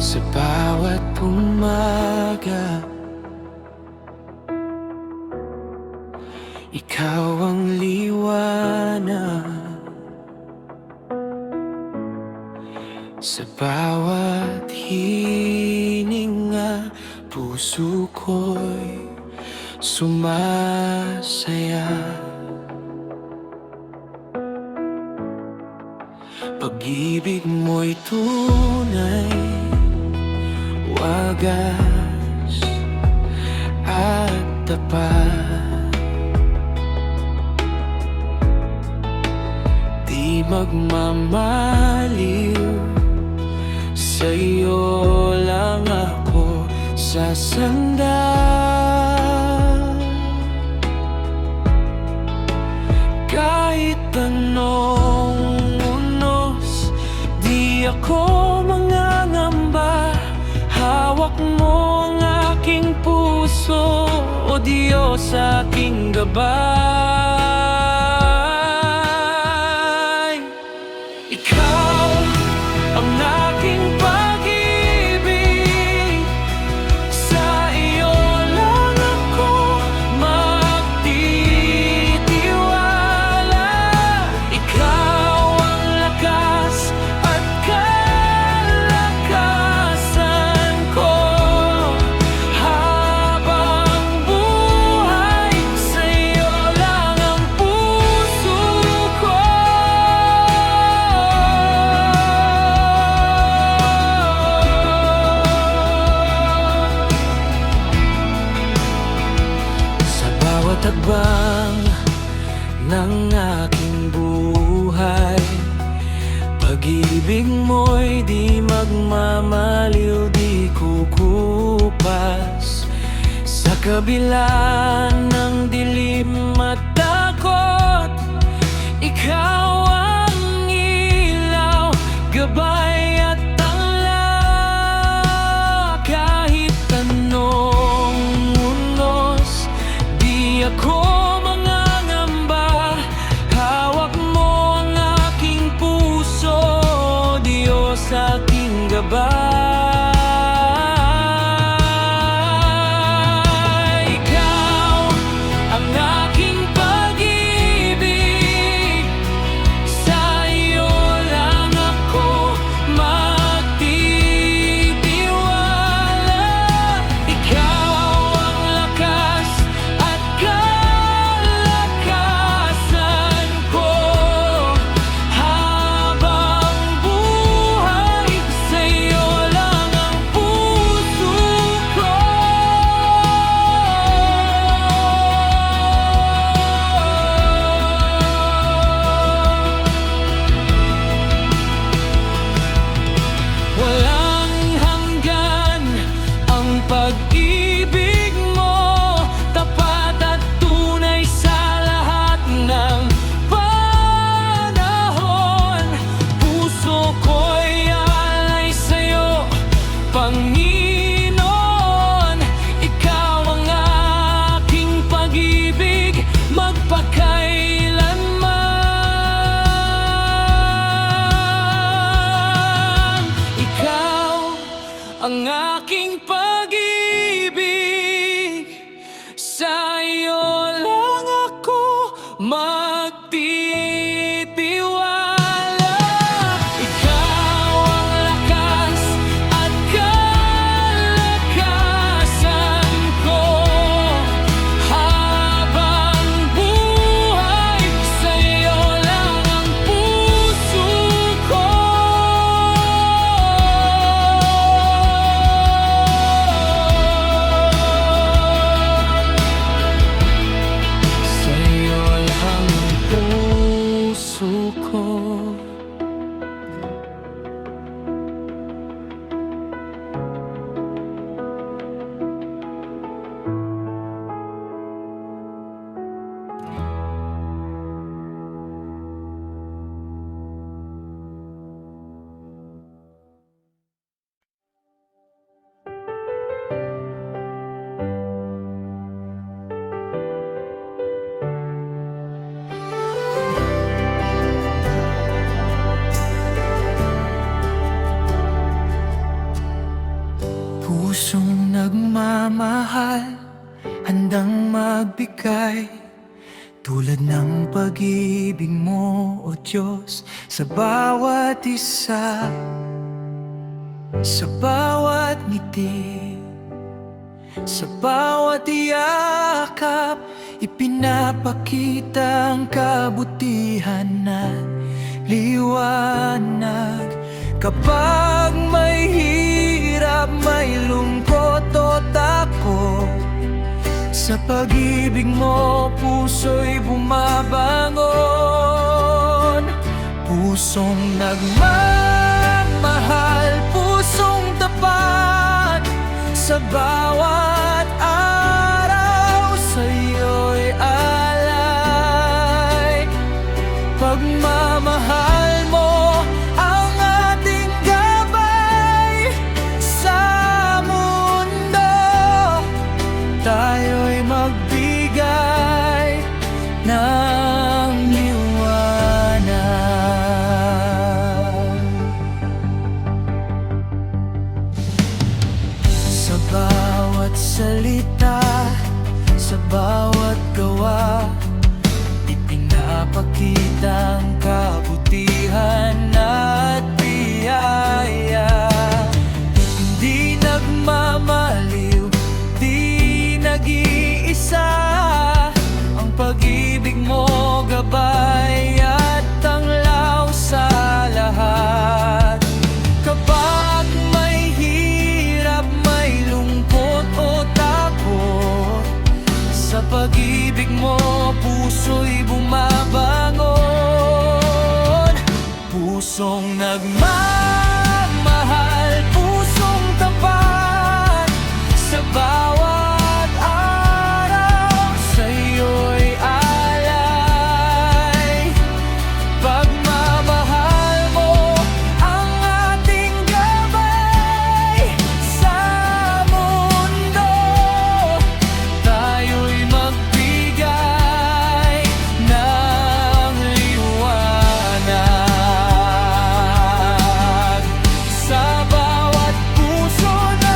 Sa bawat umaga, ikaw ang liwanag. Sa bawat hininga, puso ko'y sumasaya. Pag-ibig mo'y tunay, wagas at tapat. Di magmamaliw, sa'yo lang ako sasandal. Kahit anong unos, di ako mangangamba. Hawak mo ang aking puso, o Diyos, aking gabay. Ikaw ang aking pag-ibig, sa iyo lang ako magtitiwala. Ikaw ang lakas at kalakasan ko, habang buhay sa iyo lang ang puso ko. Sa bawat hakbang ng aking buhay, pag-ibig mo'y di magmamaliw, di kukupas. Sa kabila ng dilim at takot, ikaw ang ilaw, gabay at tangla. Kahit anong unos, di ako mangangamba. Hawak mo ang aking puso, Diyos, aking gabay. Ikaw ang aking pag-ibig, sa iyo lang ako magtitiwala. Ikaw ang lakas at kalakasan ko, habang buhay sa iyo lang ang puso ko. Walang hanggan ang pag-ibig mo, tapat at tunay sa lahat ng panahon. Puso ko'y alay sa'yo, Panginoon. Ikaw ang aking pag-ibig, magpakailanman. Ikaw ang aking pag-ibig, sa iyo lang ako magtitiwala. Ikaw ang lakas at kalakasan ko, habang buhay sa iyo lang ang puso ko. Pusong nagmamahal, handang magbigay, tulad ng pag-ibig mo, O Diyos, sa bawat isa, sa bawat ngiti, sa bawat yakap. Ipinapakita ang kabutihan na liwanag. Kapag may hirap, may lungkot o takot, sa pag-ibig mo puso'y bumabangon. Pusong nagmamahal, pusong tapat, sa bawat araw sa'yo'y alay. Pagmamahal mo ang ating gabay sa mundo, tayo'y magbigay ng liwanag. Sa bawat salita, sa bawat gawa, ipinapakita ang kabutihan at biyaya. Hindi nagmamaliw, di nag-iisa, ang pag-ibig mo gabay at tanglaw sa lahat. Kapag may hirap, may lungkot o takot, sa pag-ibig mo puso'y bumabangon. Pusong nagmamahal, pusong tapat, sa bawat araw sa'yo'y alay. Pagmamahal mo ang ating gabay sa mundo, tayo'y magbigay ng liwanag. Sa bawat puso na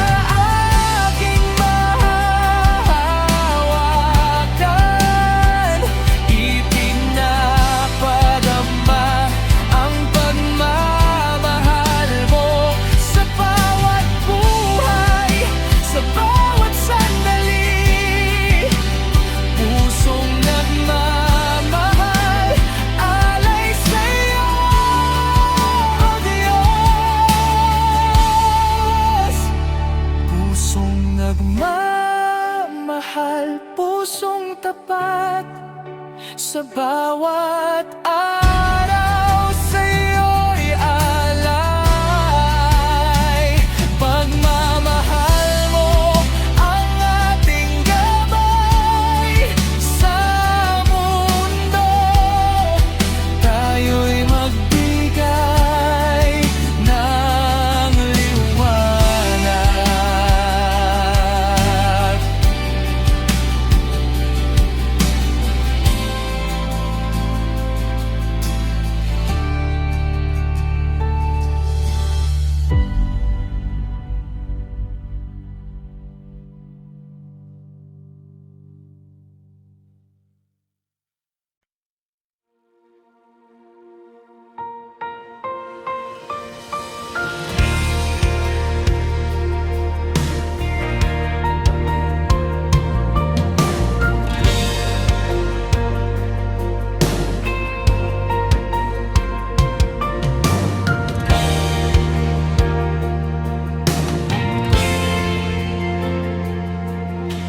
aking mahahawakan, ipinapadama ang pagmamahal mo sa bawat buhay, sa bawat sandali. Pusong nagmamahal, alay sa'yo, O Diyos. Pusong nagmamahal, pusong tapat, sa bawat araw sa'yo'y alay. Pagmamahal mo ang ating gabay sa mundo, tayo'y magbigay ng liwanag.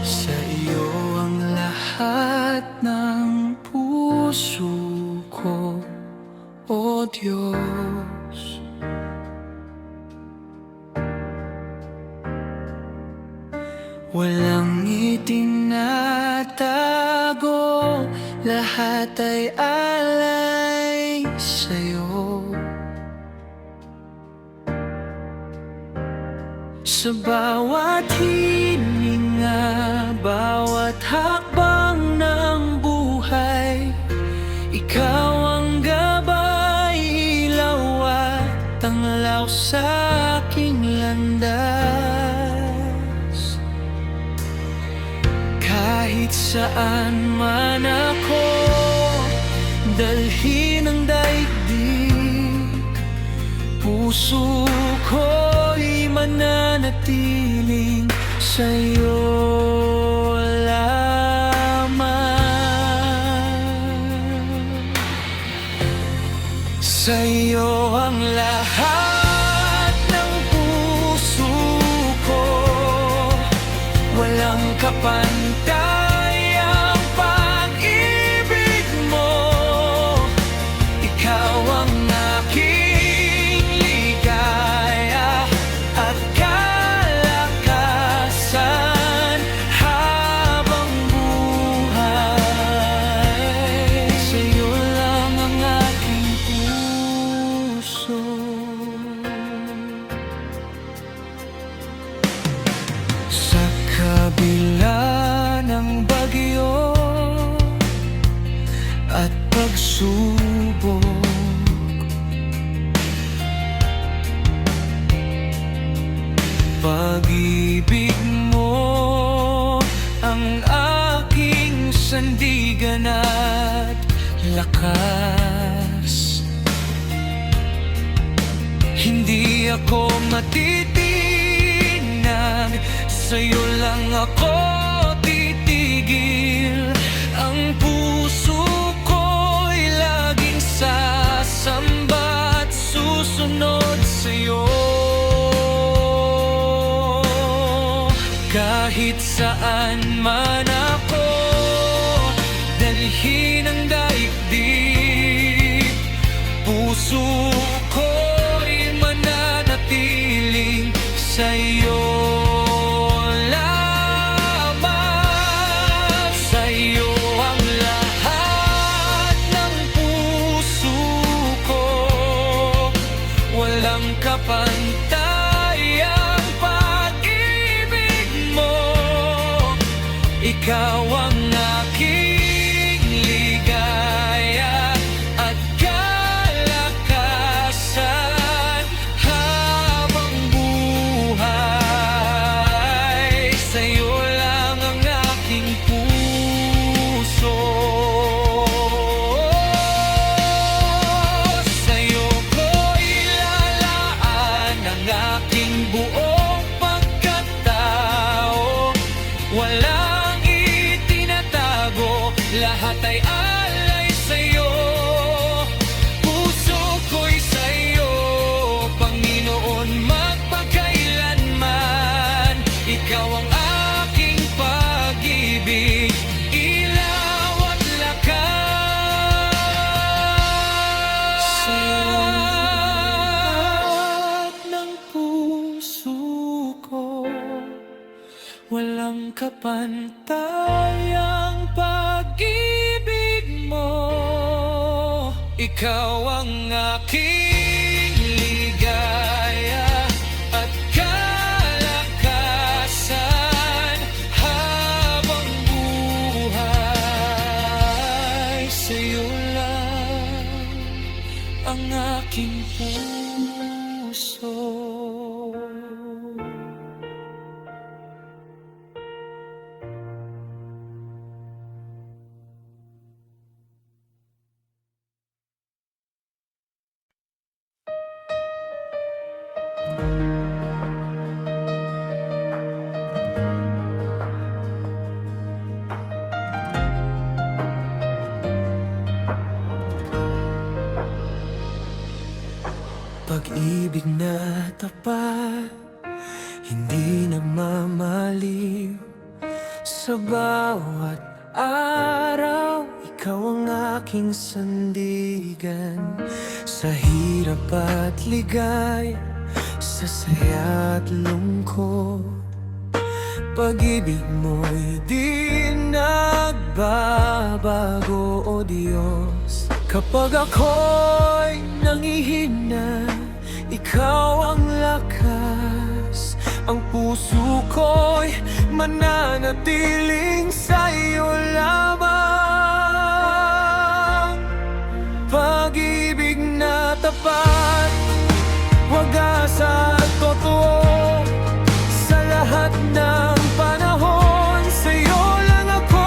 Sa iyo ang lahat ng puso ko, O Diyos. Walang itinatago, lahat ay alay sa'yo. Sa bawat hininga, bawat hakbang ng buhay, ikaw ang gabay, ilaw at tanglaw sa aking landas. saan man ako dalhin ang daigdig, puso ko'y mananatiling sa'yo lamang. Sa'yo ang lahat ng puso ko, walang kapantay ang pag-ibig mo. Ikaw ang aking ligaya at kalakasan habang buhay. Sa'yo lang ang aking puso. Sa kabila ng bagyo at pagsubok, pag-ibig mo ang aking sandigan at lakas. Hindi ako matitinag, sa'yo lang ako titigil. Ang puso ko'y laging sasamba at susunod sa'yo. Kahit saan man ako dalhin ang daigdig, puso ko'y mananatiling sa'yo lamang. Sa'yo ang lahat ng puso ko, walang kapantay ang pag-ibig mo. Ikaw ang aking ligaya at kalakasan habang buhay. Sa'yo lang ang aking puso. Sa'yo ko ilalaan ang aking buong pagkatao. Walang itinatago, lahat ay alay sa'yo. Puso ko'y sa'yo, Panginoon, magpakailanman. Ikaw ang aking pag-ibig, ilaw at lakas. Sa'yo lahat ng puso ko, walang kapantay ang pag-ibig mo. Ikaw ang aking ligaya at kalakasan habang buhay. Sa'yo lang ang aking puso. Pag-ibig na tapat, hindi nagmamaliw. Sa bawat araw, ikaw ang aking sandigan. Sa hirap at ligaya, sa saya at lungkot, pag-ibig mo'y di nagbabago, O Diyos. Kapag ako'y nangihina, ikaw ang lakas. Ang puso ko'y mananatiling sa'yo lamang. Pag-ibig na tapat, wagas at totoo, sa lahat ng panahon, sa'yo lang ako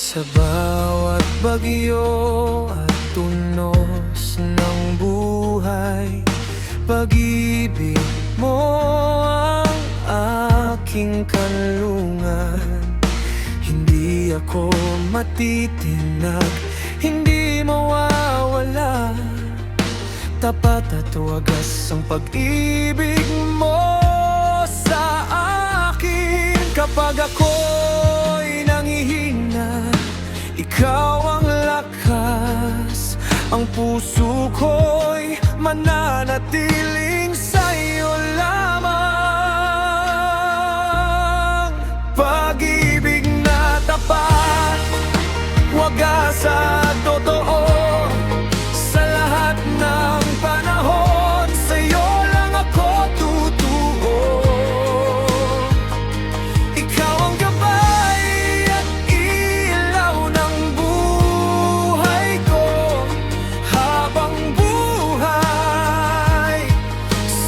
Sa bawat bagyo at tunos ng buhay, pag-ibig mo ang aking kanlungan. Hindi ako matitinag, hindi mawawala. Tapat at wagas ang pag-ibig mo sa akin. Kapag ako'y nangihina, ikaw ang lakas. Ang puso ko'y mananatiling sa'yo lamang. Pag-ibig na tapat, wagas at totoo. Sa lahat ng panahon, sa'yo lang ako tutuo. Ikaw ang gabay at ilaw ng buhay ko. Habang buhay,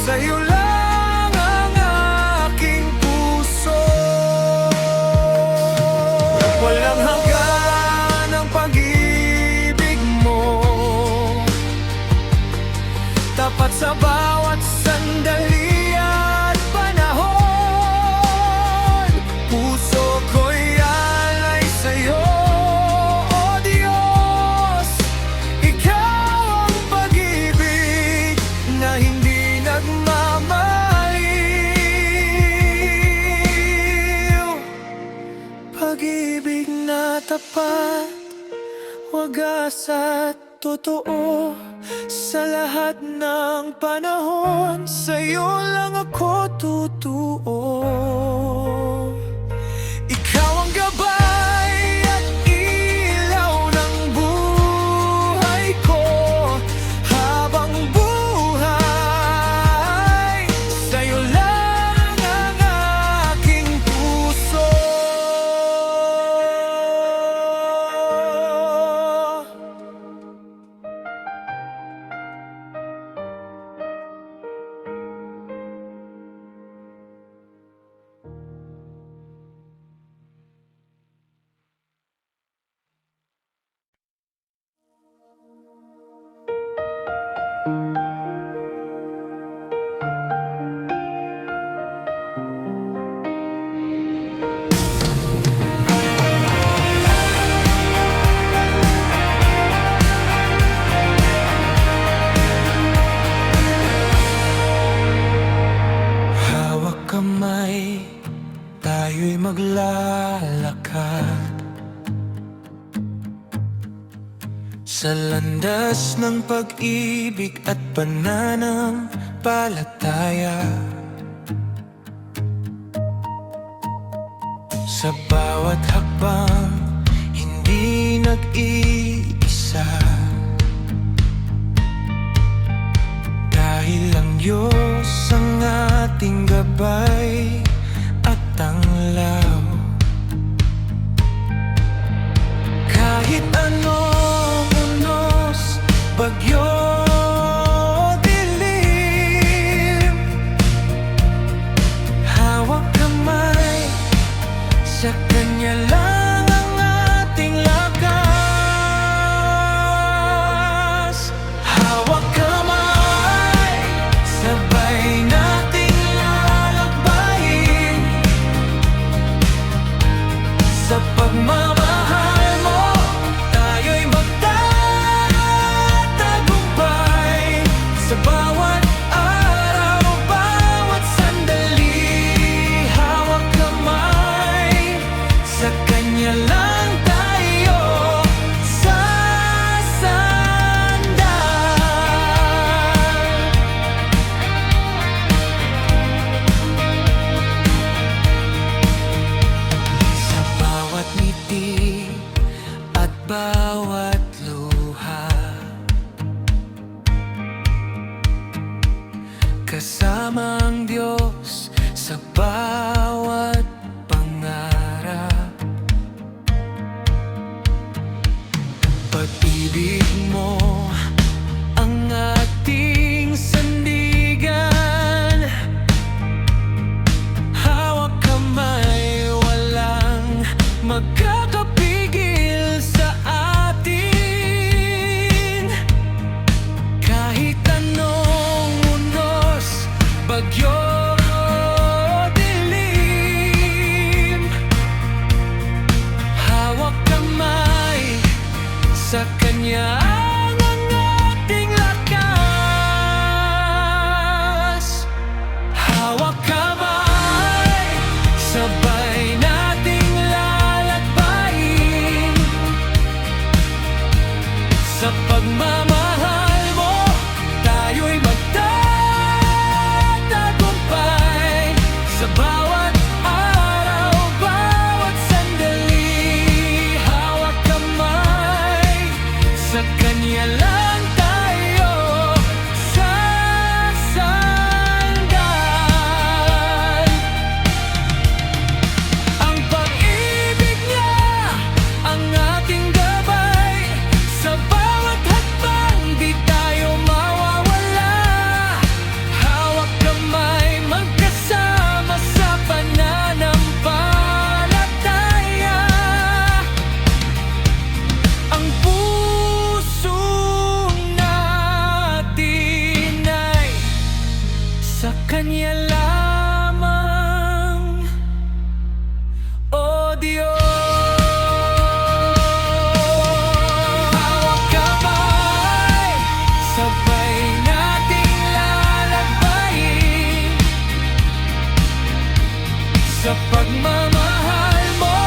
sa'yo lang ang aking puso. Walang hanggan ang pag-ibig mo, tapat sa bawat sandali at panahon. Puso ko'y alay sa'yo, O Diyos. Ikaw ang pag-ibig na hindi nagmamaliw. Pag-ibig na tapat, wagas at totoo. Sa lahat ng panahon, sa'yo lang ako tutuo. Ikaw ang gabay at ilaw ng buhay ko. Habang buhay, sa'yo lang ang aking puso. Hawak kamay, tayo'y maglalakad sa landas ng pag-ibig at pananampalataya. Sa bawat hakbang, hindi nag-iisa. Dahil ang Diyos ang ating gabay at tanglaw. Kahit anong unos, bagyo, dilim, hawak kamay, sa Kanya lang ang ating lakas. Hawak kamay, sabay nating lalakbayin. Sa pagmamahal mo, tayo'y magtatagumpay. Sa bawat araw, bawat sandali, hawak kamay, sa Kanya lang tayo sasandal. Sa bawat ngiti at bawat luha, kasama ang Diyos sa bawat pangarap. Pag-ibig mo ang ating sandigan. Hawak kamay, walang magkakapigil. hawak kamay, sabay nating lalakbayin. Sa pagmamahal mo, tayo'y magtatagumpay. Sa bawat araw, bawat sandali, hawak kamay, sa Kanya lang tayo sasandal. Ang pag-ibig niya ang ating gabay, sa bawat hakbang di tayo mawawala. Hawak kamay, magkasama sa pananampalataya. Ang puso natin ay sa Kanya lamang, O Diyos. Hawak kamay, sabay nating lalakbayin. Sa pagmamahal mo,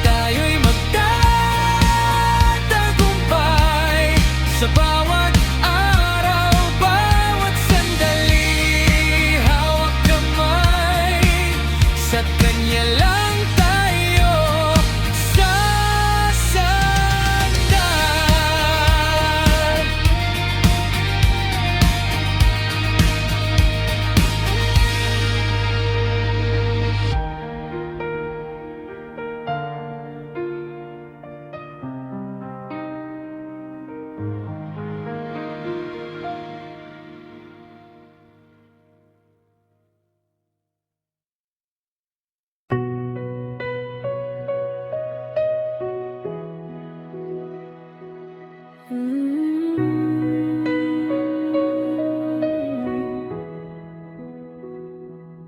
tayo'y magtatagumpay. Sa bawat araw, bawat sandali, hawak kamay, sa Kanya lang tayo sasandal.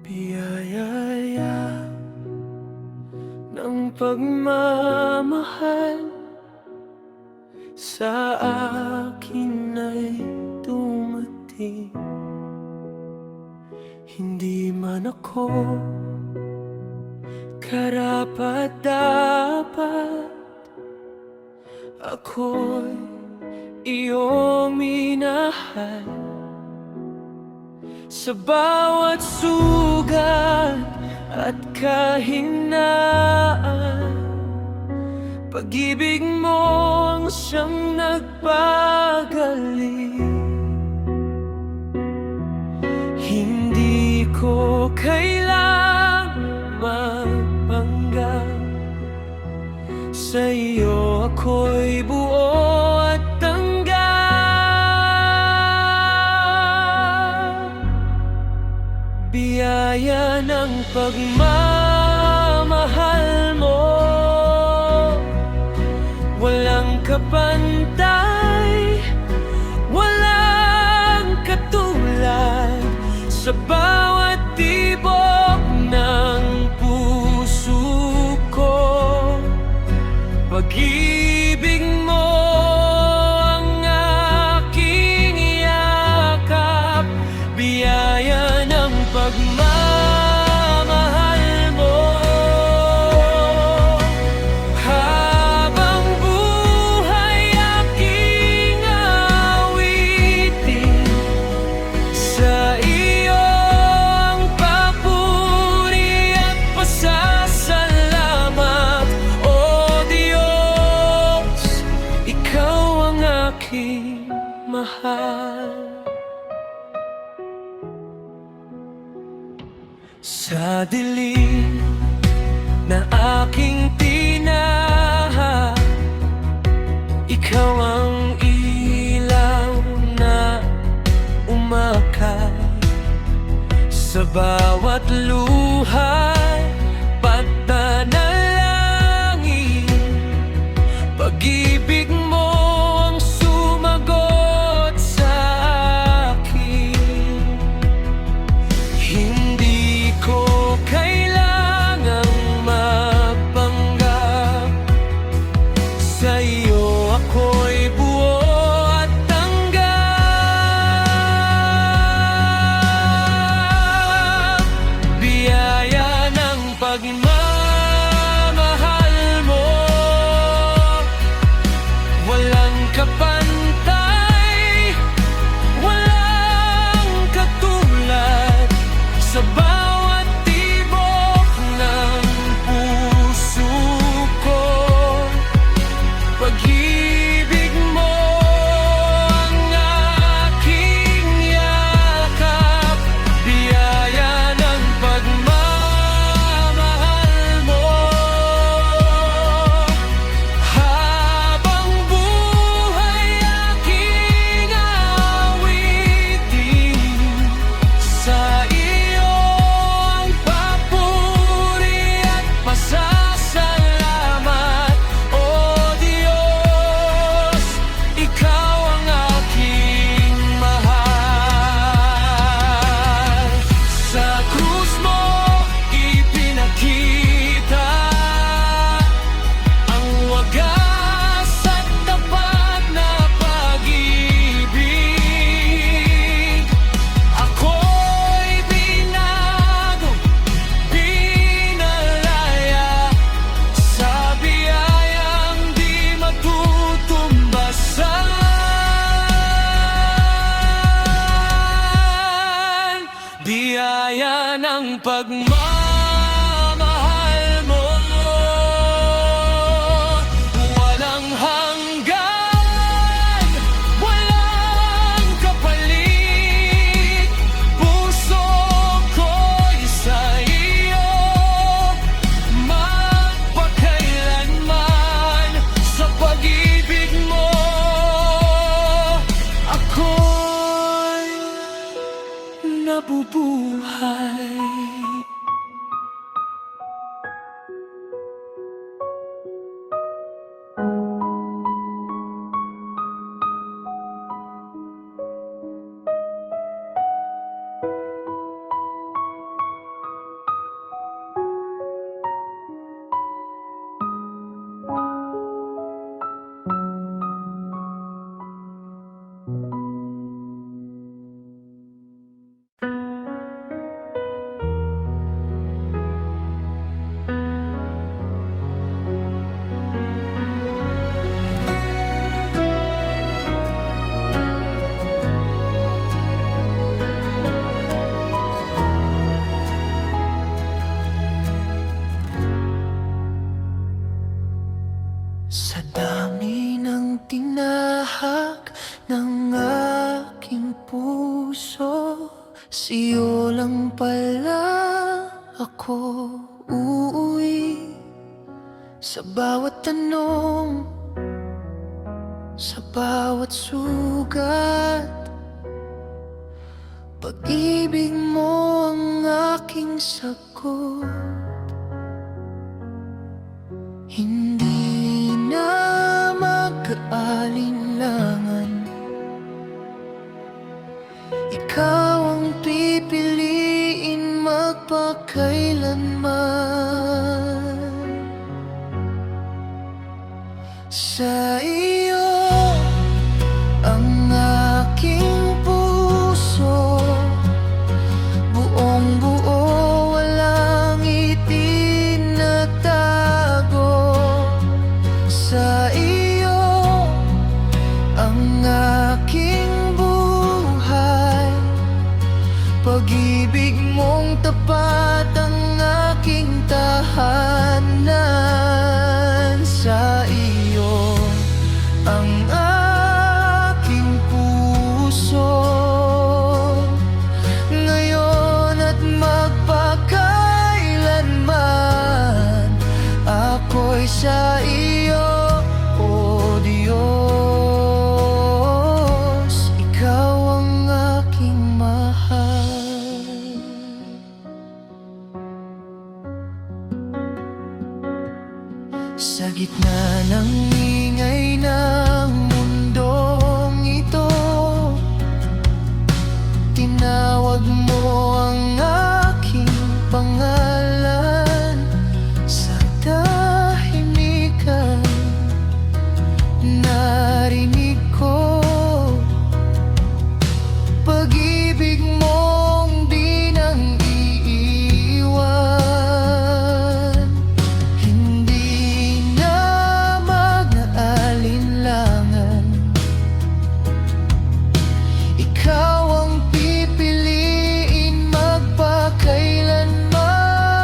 Biyaya ng pagmamahal sa akin ay dumating. Hindi man ako karapat-dapat, ako'y iyong minahal. Sa bawat sugat at kahinaan, pag-ibig mo ang siyang nagpagaling. Hindi ko kailangang magpanggap, sa iyo ako'y buo at tanggap. Biyaya ng pagmamahal mo, walang kapantay, walang katulad. Sa bawat tibok ng puso ko, pag-ibig mo ang aking yakap. Biyaya ng pagmamahal mo, habang buhay aking awitin. Sa iyo ang papuri at pasasalamat, O Diyos, ikaw ang aking mahal. Sa dilim na aking tinaha, ikaw ang ilaw na umakay. Sa bawat luhay, panalangin, pag-ibig mo ang sumagot sa akin. Hindi ko kailangang magpanggap, sa iyo ako'y buo at tanggap. pagmamahal mo. Walang hanggan, walang kapalit. Puso ko'y sa iyo, magpakailanman. Sa pag-ibig mo ako'y nabubuhay. Sa dami ng tinahak ng aking puso, sa'yo lang pala ako uuwi. Sa bawat tanong, sa bawat sugat, pag-ibig mo ang aking sagot. Hindi na mag-aalinlangan, ikaw ang pipiliin magpakailanman. Sa iyo ang aking puso, buong buo, walang itinatago. Sa iyo ang aking buhay, pag-ibig mong tapat ang aking tahanan. Sa iyo ang aking puso, ngayon at magpakailanman. Ako'y sa iyo, O Diyos, ikaw ang aking mahal. Sa gitna ng ingay ng mundong ito, tinawag mo ang aking pangalan. Sa tahimikan, narinig ko pag-ibig mong di nang iiwan. Hindi na mag-aalinlangan, ikaw ang pipiliin magpakailanman.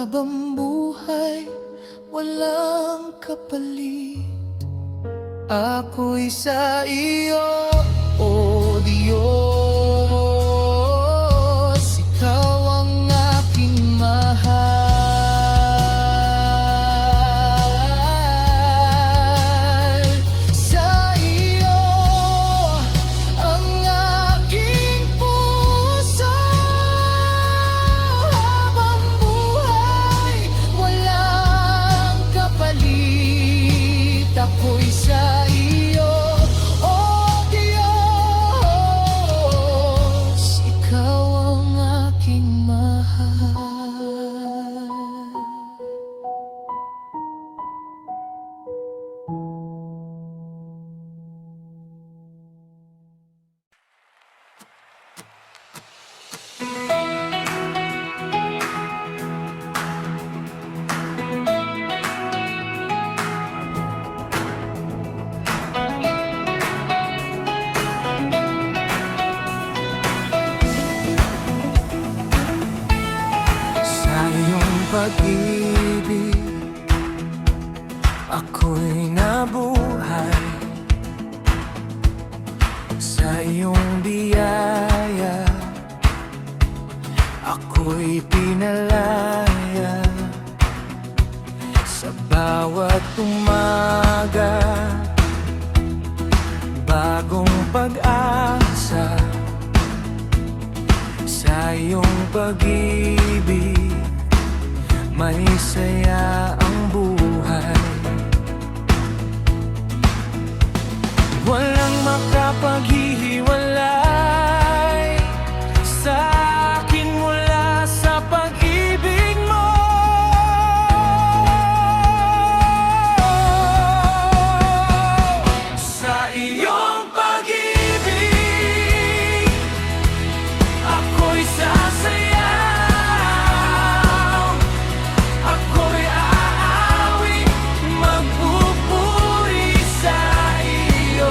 habang buhay walang kapalit. Ako'y sa iyo, O Diyos, ikaw ang aking mahal. Sa iyo ang aking puso, habang buhay walang kapalit. Ako'y sa iyo, O Diyos, ikaw ang aking mahal. Sa iyong pag-ibig ako'y nabuhay. Sa iyong biyaya ako'y pinalaya. Sa bawat umaga bagong pag-asa. Sa iyong pag-ibig may saya ang buhay. Walang makapaghihiwalay sa akin mula sa pag-ibig mo. Sa iyong pag-ibig ako'y sasayaw, ako'y aawit, magpupuri sa iyo.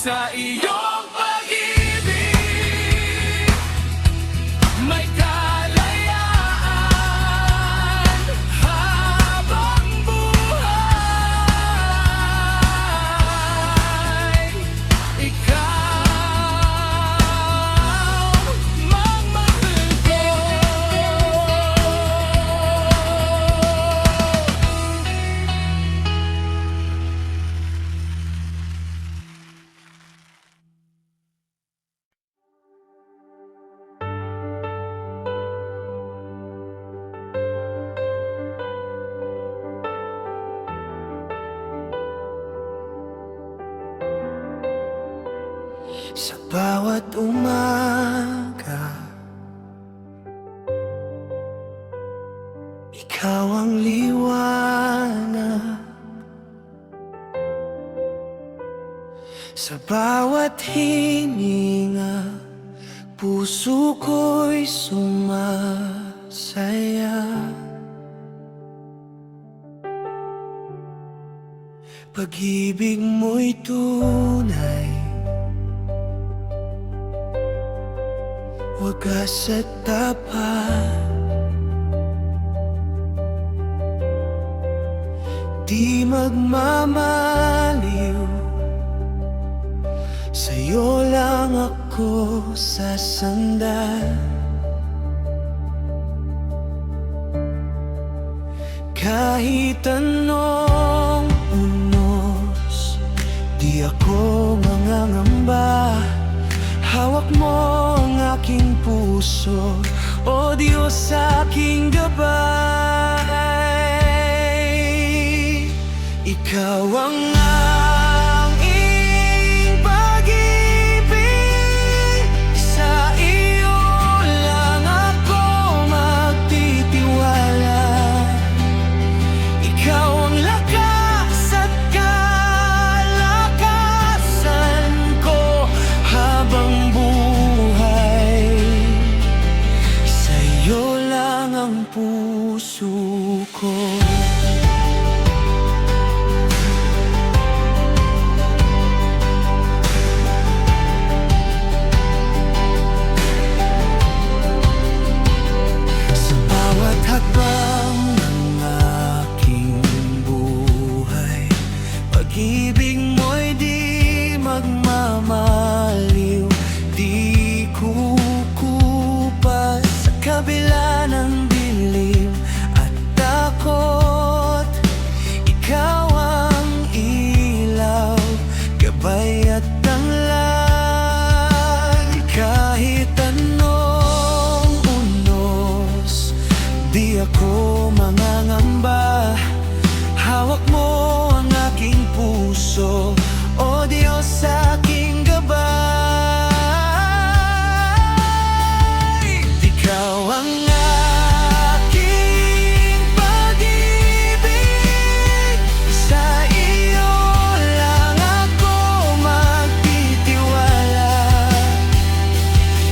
Sa iyong pag-ibig may kalayaan habang buhay. Ikaw magmahal ko. Sa bawat umaga, ikaw ang liwanag. Sa bawat hininga, puso ko'y sumasaya. Pag-ibig mo'y tunay, wagas at tapat. Di magmamaliw, sa'yo lang ako sasandal. Kahit anong unos, di ako mangangamba. Hawak mo ang aking puso, O Diyos aking gabay. Ikaw ang aking pag-ibig, sa iyo lang ako magtitiwala. Ikaw ang lakas at kalakasan ko habang buhay. Sa'yo lang ang puso ko. Sa bawat hakbang ng aking buhay, pag-ibig mo'y di magmamaliw. Di kukupas sa kabila ng dilim at takot. Ikaw ang ilaw, gabay at tanglad. Kahit anong unos, di ako mangangamba. Hawak mo ang aking puso, O Diyos aking gabay. Ikaw ang aking pag-ibig, sa iyo lang ako magtitiwala.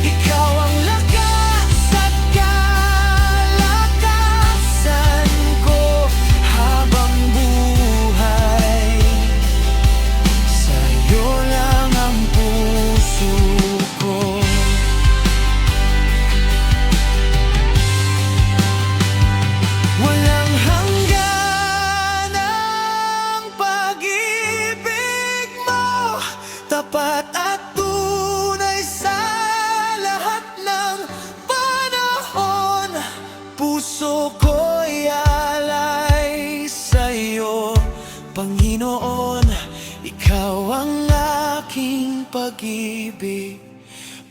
Ikaw ang lakas at kalakasan ko habang buhay. Sa'yo lang ang puso ko. Walang hanggan ang pag-ibig mo, tapat at tunay sa lahat ng panahon. Puso ko'y alay sa'yo, Panginoon. Ikaw ang aking pag-ibig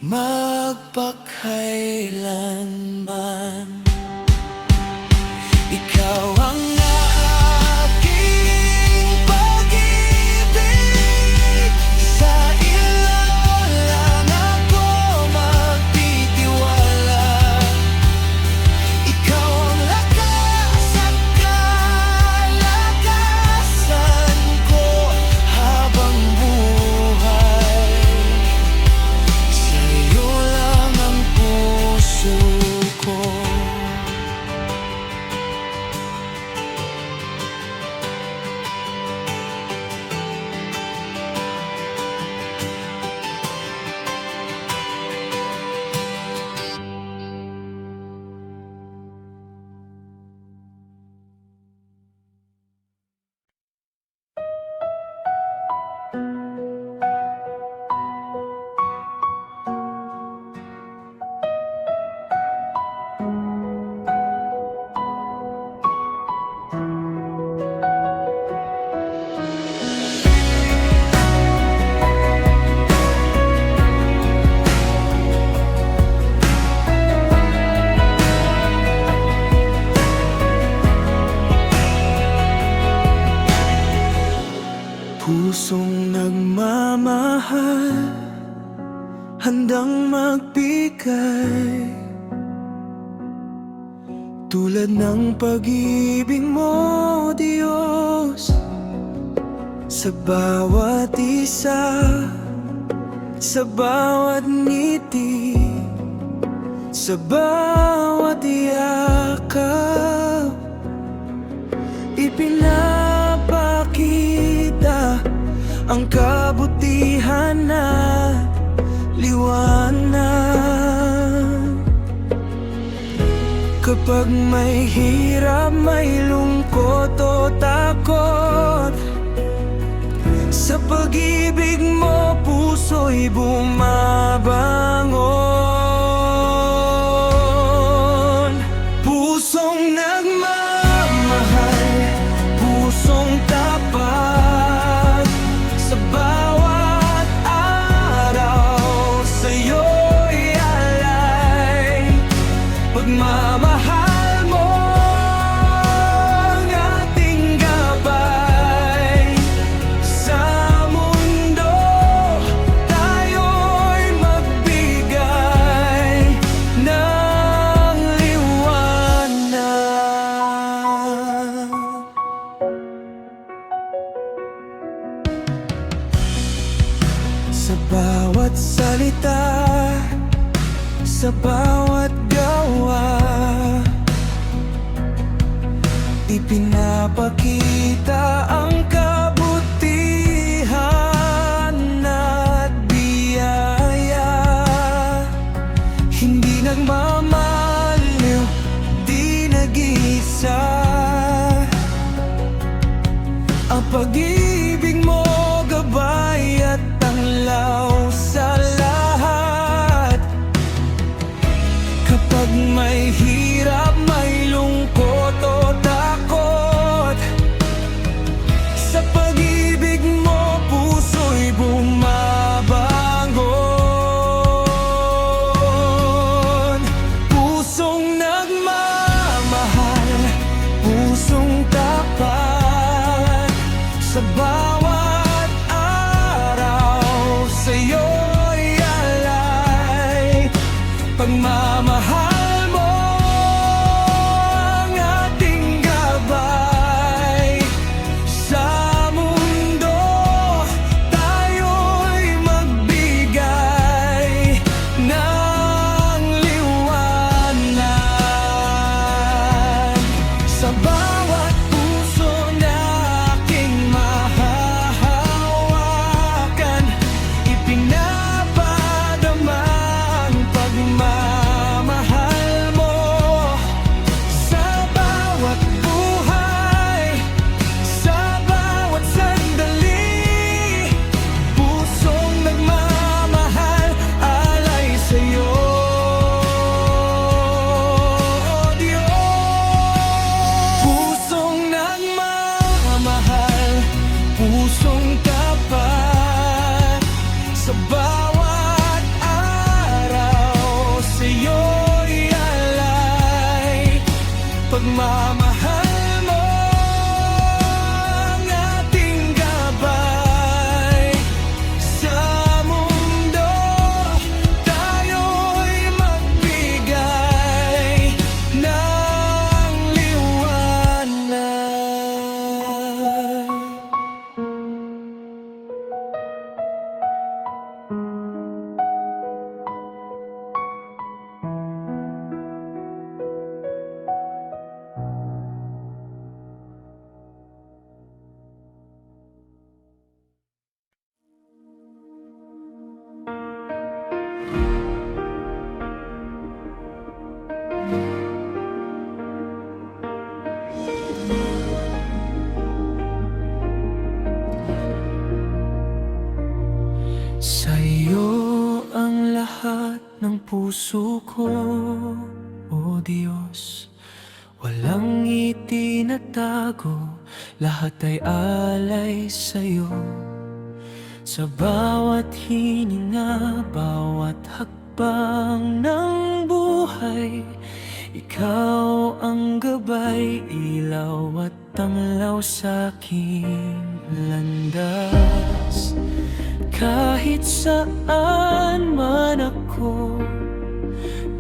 magpakailanman. Ikaw ang aking pag-ibig, sa iyo lang ako magtitiwala. Ikaw ang lakas at kalakasan ko habang buhay. Sa iyo lang ang puso ko. pagmamahal, handang magbigay, tulad ng pag-ibig mo, Diyos, sa bawat isa, sa bawat ngiti, sa bawat yakap. Ipinapakita ang kabutihan at liwanag. Kapag may hirap, may lungkot o takot, sa pag-ibig mo puso'y bumabangon. Pusong nagmamahal, pusong tapat, sa bawat araw sa'yo'y alay. Pagmamahal mo ang ating gabay, sa mundo tayo'y magbigay ng liwanag. Sa bawat salita, sa bawat gawa, ipinapakita ang kabutihan at biyaya. Hindi nagmamaliw, di nag-iisa, ang pag-ibig mo gabay at tanglaw sa lahat. Kapag may hirap, may lungkot o takot, sa pag-ibig mo puso'y bumabangon. Pusong nagmamahal, pusong tapat, sa bawat araw sa'yo'y alay. Pagmamahal mo ang ating gabay, sa mundo tayo'y magbigay ng liwanag. Sa bawat puso na aking mahahawakan, ipinapadama ang pagmamahal mo. Sa bawat buhay, sa bawat sandali, pusong nagmamahal, alay sa'yo, O Diyos. Pusong nagmamahal, pusong tapat, sa bawat araw sa'yo'y alay. Pagmamahal mo ang ating gabay, sa mundo tayo'y magbigay ng liwanag. Sa'yo ang lahat ng puso ko, O Diyos. Walang itinatago, lahat ay alay sa'yo. Sa bawat hininga, bawat hakbang ng buhay, ikaw ang gabay, ilaw at tanglaw sa'king landas. Kahit saan man ako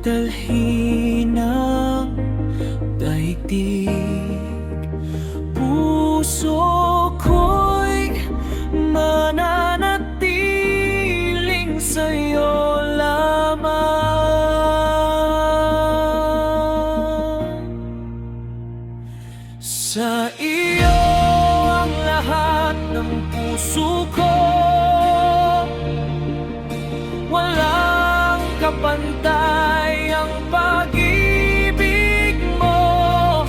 dalhin ng daigdig, puso ko'y mananatiling sa'yo lamang. Sa iyo ang lahat ng puso ko, walang kapantay ang pag-ibig mo.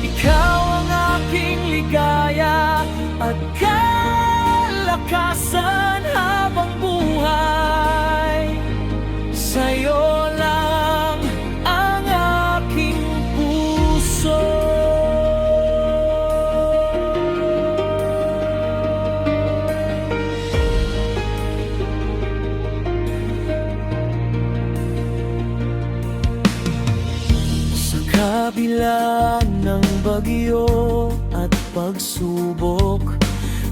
Ikaw ang aking ligaya at kalakasan habang buhay. Sa'yo lang ang aking puso. Kabila ng bagyo at pagsubok,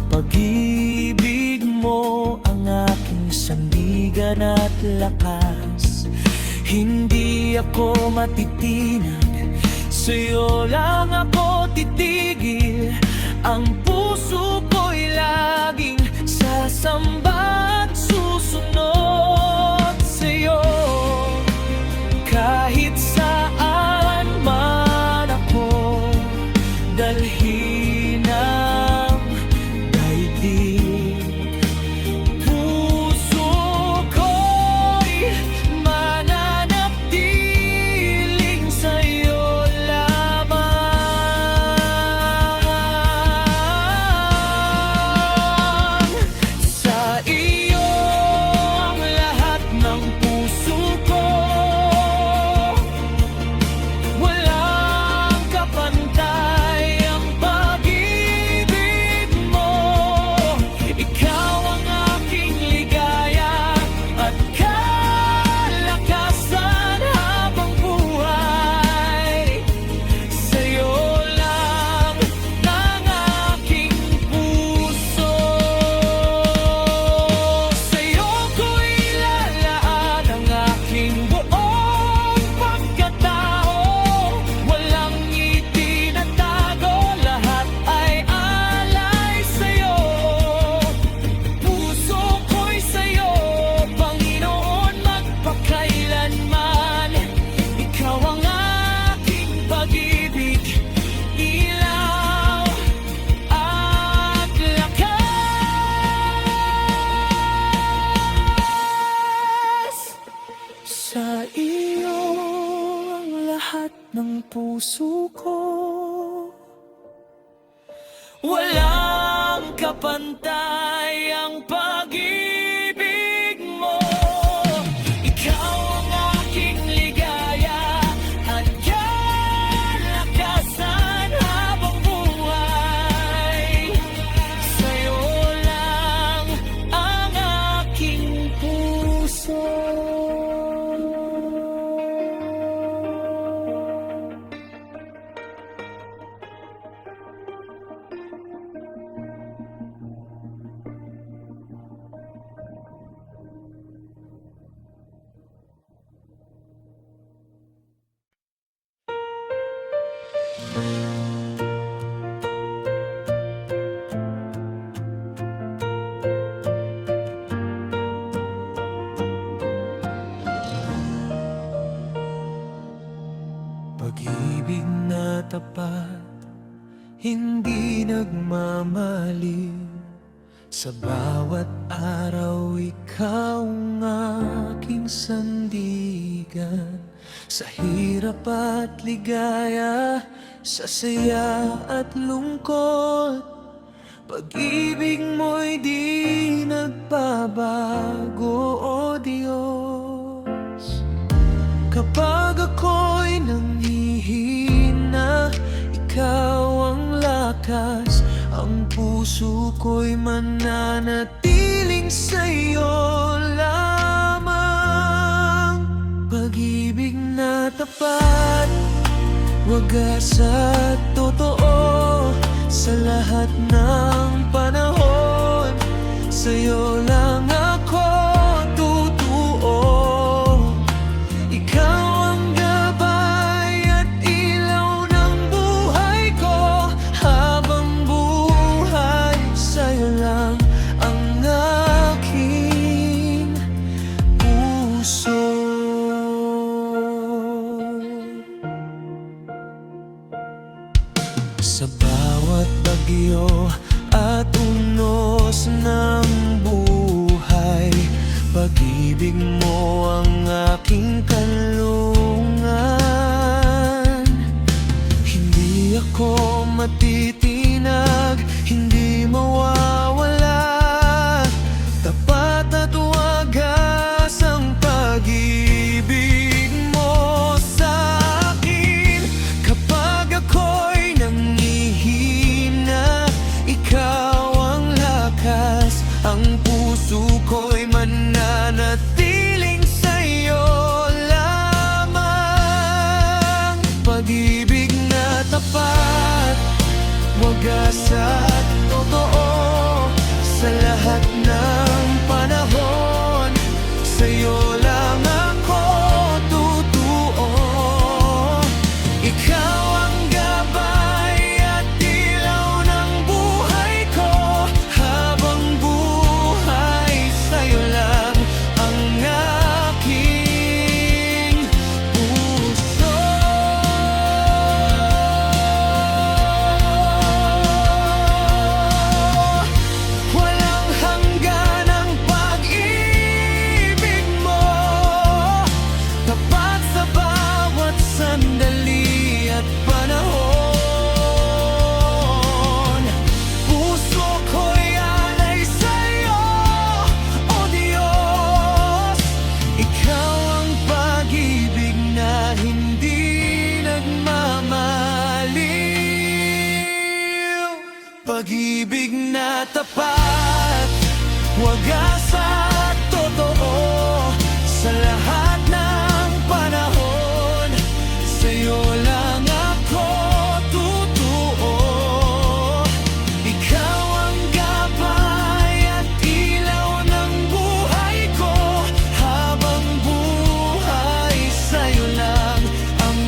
pag-ibig mo ang aking sandigan at lakas. Hindi ako matitinag, sa'yo lang ako titigil. Ang puso ko'y laging sasamba at susunod sa'yo. Kahit saan man ako dalhin ng daigdig, puso ko'y mananatiling sa'yo lamang. Sa iyo ang lahat ng puso ko, walang kapantay ang pag-ibig mo. Ikaw ang aking ligaya at kalakasan habang buhay. Sa'yo lang ang aking puso. Sa'yo ko'y lalaan ang aking buong pagkatao. Walang itinatago, lahat ay alay sa'yo. Puso ko'y sa'yo, Panginoon, magpakailanman. Ikaw ang aking pag-ibig, ilaw at lakas. Sa iyo ang lahat ng puso ko, walang kapantay ang pag-ibig mo. Ikaw ang aking ligaya at kalakasan habang buhay. Sa'yo lang ang aking puso. Pag-ibig na tapat, hindi nagmamaliw. Sa bawat araw ikaw ang aking sandigan. Sa hirap at ligaya, sa saya at lungkot, pag-ibig mo'y di nagbabago, o Diyos. Kapag ako'y nanghihina, ikaw ang lakas. Ang puso ko'y mananatiling sa'yo lamang. Pag-ibig na tapat, wagas at totoo, sa lahat ng panahon. sa'yo lang ako tutuo. Ikaw ang gabay at ilaw ng buhay ko. Habang buhay, sa'yo lang ang aking puso. Sa bawat bagyo at unos ng buhay, pag-ibig mo ang aking kanlungan. Hindi ako matitinag, hindi mawawala. Tapat at wagas ang pag-ibig mo sa akin. Kapag ako'y nanghihina, ikaw ang lakas. Ang puso ko'y mananatiling sa'yo lamang. Pag-ibig na tapat, wagas at totoo. Sa lahat ng panahon, sa'yo lang ako tutuo. Ikaw ang gabay at ilaw ng buhay ko. Habang buhay, sa'yo lang ang aking puso. Walang hanggan ang pag-ibig mo, tapat sa bawat sandali at panahon. Puso ko'y alay sa'yo, O Diyos. Ikaw ang pag-ibig na hindi nagmamaliw. Pag-ibig na tapat, wagas at totoo. Sa lahat ng panahon, sa'yo lang ako tutuo. Ikaw ang gabay at ilaw ng buhay ko. Habang buhay, sa'yo lang ang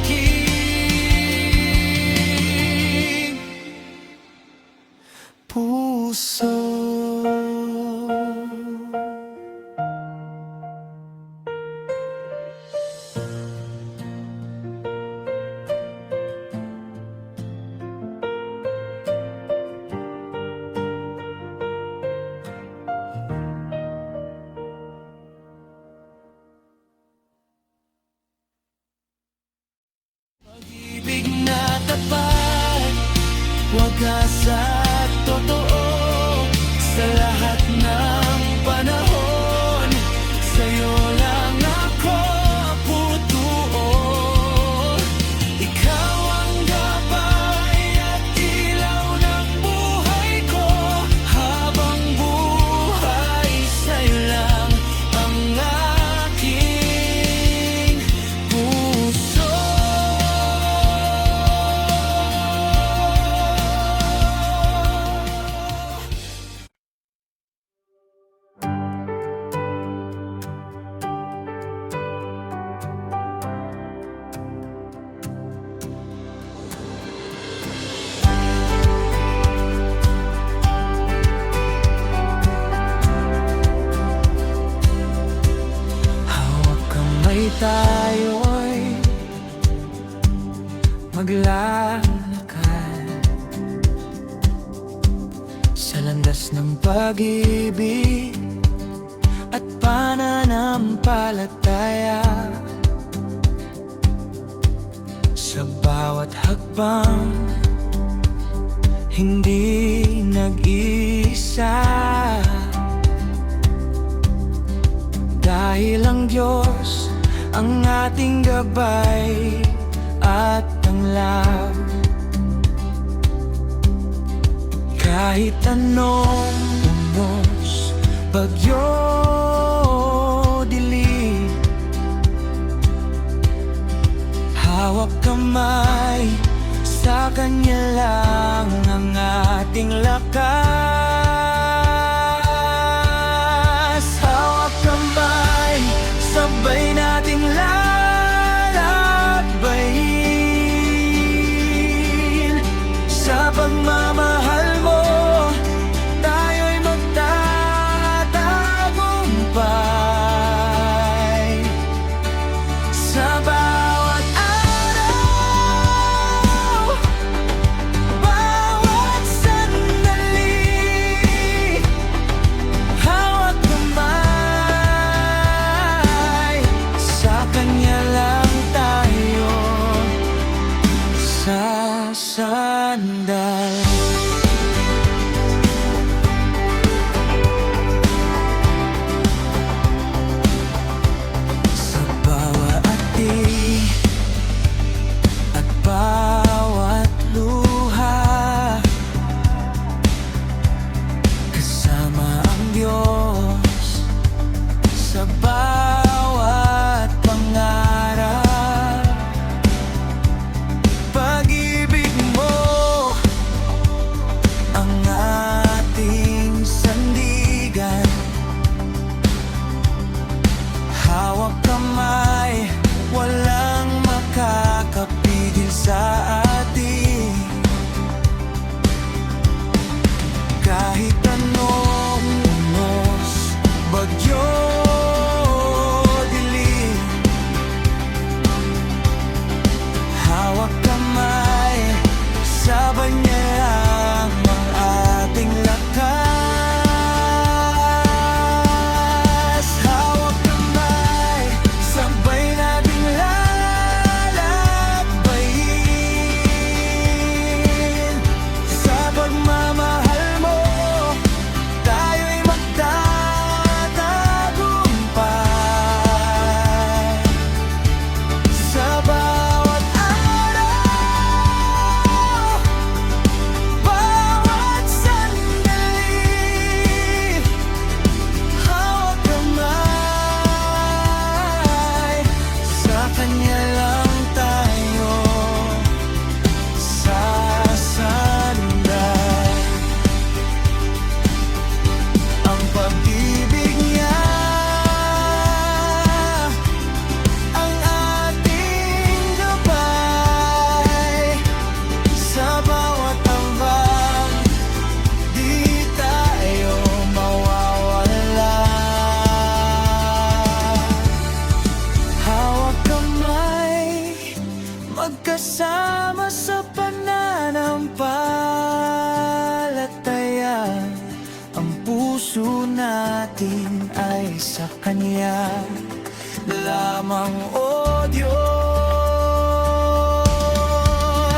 aking puso. Pag-ibig na tapat, wagas at totoo. Sa lahat ng panahon, sa'yo lang ako tutuo. Ikaw ang gabay at ilaw ng buhay ko. Habang buhay, sa'yo lang ang aking puso. Hawak kamay tayo'y maglalakad sa landas ng pag-ibig at pananampalataya. Sa bawat hakbang, hindi nag-isa. Dahil ang Diyos ang ating gabay at tanglad. Kahit anong unos, bagyo, dilim, hawak kamay, sa Kanya lang ang ating lakas. natin ay sa Kanya lamang, o Diyos.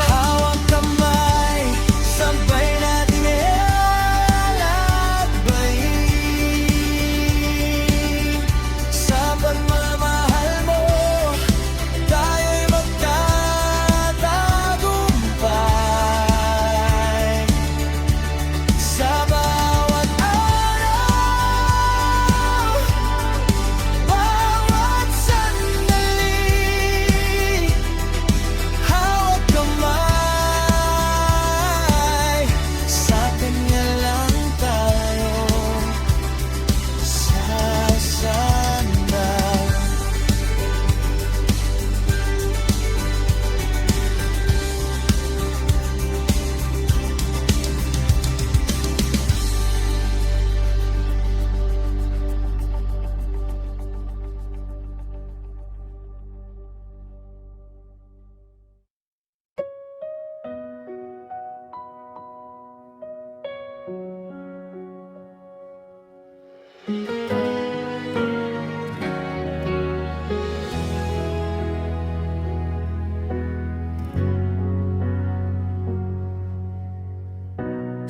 Hawak kamay, sabay natin ilalakbayin. Sa pagmamahal mo, tayo'y magtatagumpay. Sa bawat araw, bawat sandali, hawak kamay, sa Kanya lang tayo sasandal.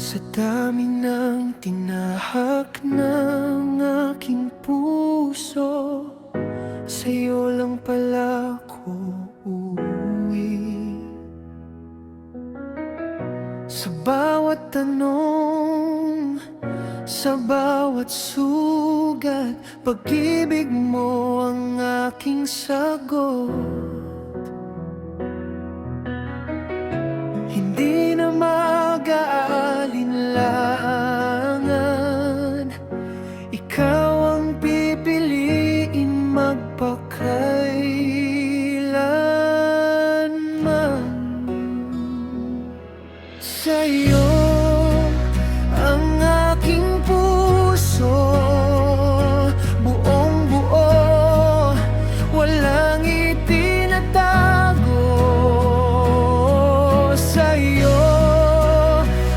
Sa dami ng tinahak ng aking puso, sa'yo lang pala ko uuwi. Sa bawat tanong, sa bawat sugat, pag-ibig mo ang aking sagot. Hindi na mag-aalinlangan, ikaw ang pipiliin magpakailanman. Sa'yo ang aking puso, buong buo, walang itinatago. Sa'yo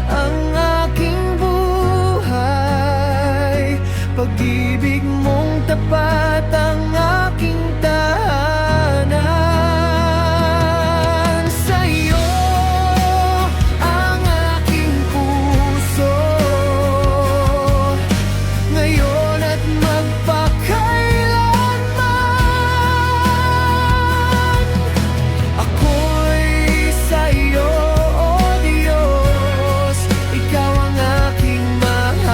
ang aking buhay, pag-ibig mong tapat ang aking tahanan. Sa'yo ang aking puso, ngayon at magpakailanman. Ako'y sa'yo, o Diyos, ikaw ang aking mahal.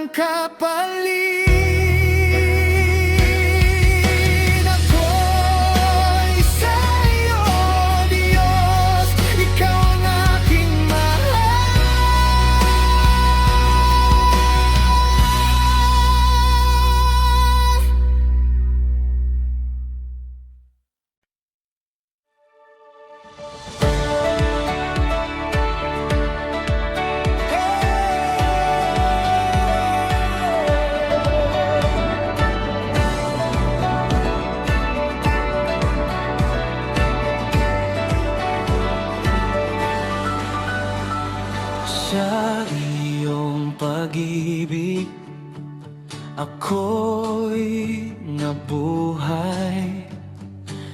walang kapalit. Ako'y sa'yo, Diyos, ikaw ang aking mahal. Sa iyong pag-ibig, ako'y nabuhay.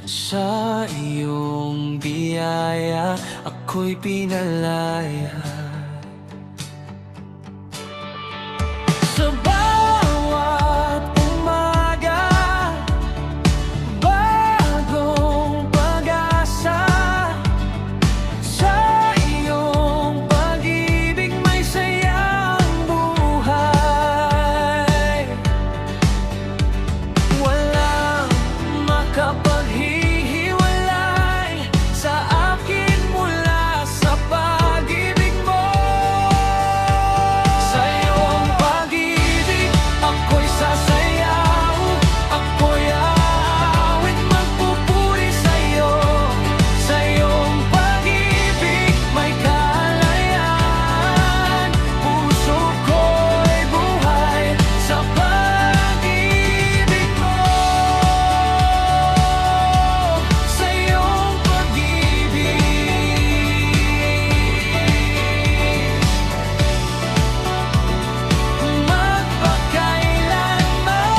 Sa iyong biyaya, ako'y pinalaya. Sa bawat umaga, bagong pag-asa. Sa iyong pag-ibig, may sayang buhay. Walang makapaghihiwalay sa akin mula sa pag-ibig mo. Sa iyong pag-ibig, ako'y sasayaw. Ako'y aawit, magpupuri sa'yo. Sa iyong pag-ibig, may kalayaan. Puso ko'y buhay sa pag-ibig mo. Sa iyong pag-ibig, magpakailanman.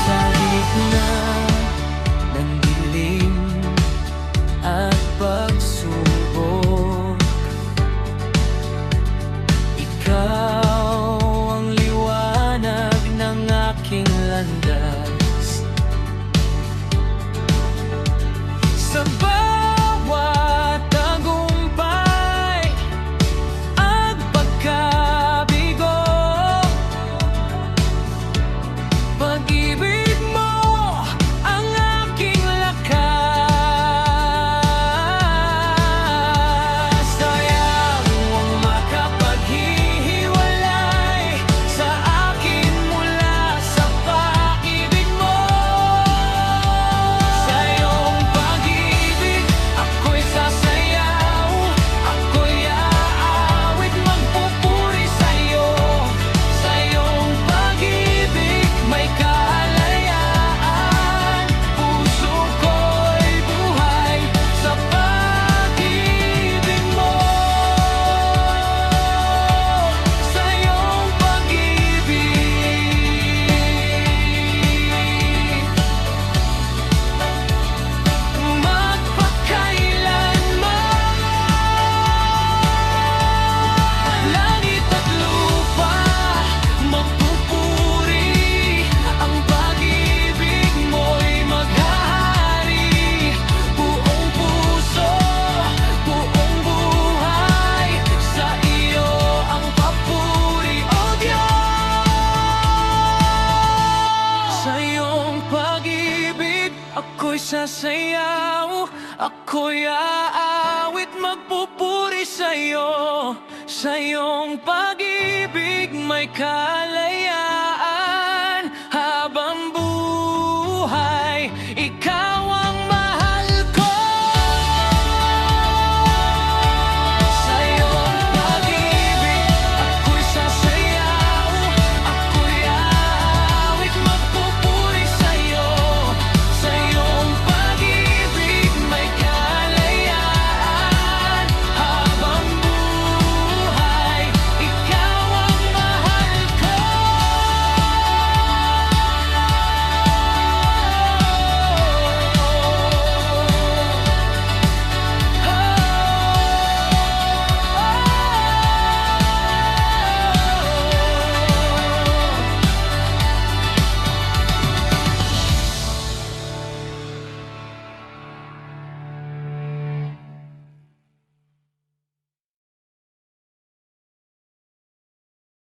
Sa gitna ng dilim at pagsubok, ikaw ang liwanag ng aking landas. Sa bawat tagumpay at pagkabigo, pag-ibig mo ang aking lakas. Sayang ang makapaghihiwalay sa akin mula sa pag-ibig mo. Sa iyong pag-ibig, ako'y sasayaw. Ako'y aawit, magpupuri sa'yo. Sa iyong pag-ibig, may kalayaan. Puso ko'y buhay sa pag-ibig mo. Sa iyong pag-ibig, magpakailanman. Langit at lupa, magpupuri. Ang pag-ibig mo'y maghahari. Buong puso, buong buhay, sa iyo ang papuri, O Diyos. Sa iyong pag-ibig, ako'y sasayaw. Ako'y aawit, magpupuri sa'yo. Sa iyong pag-ibig, may kalayaan.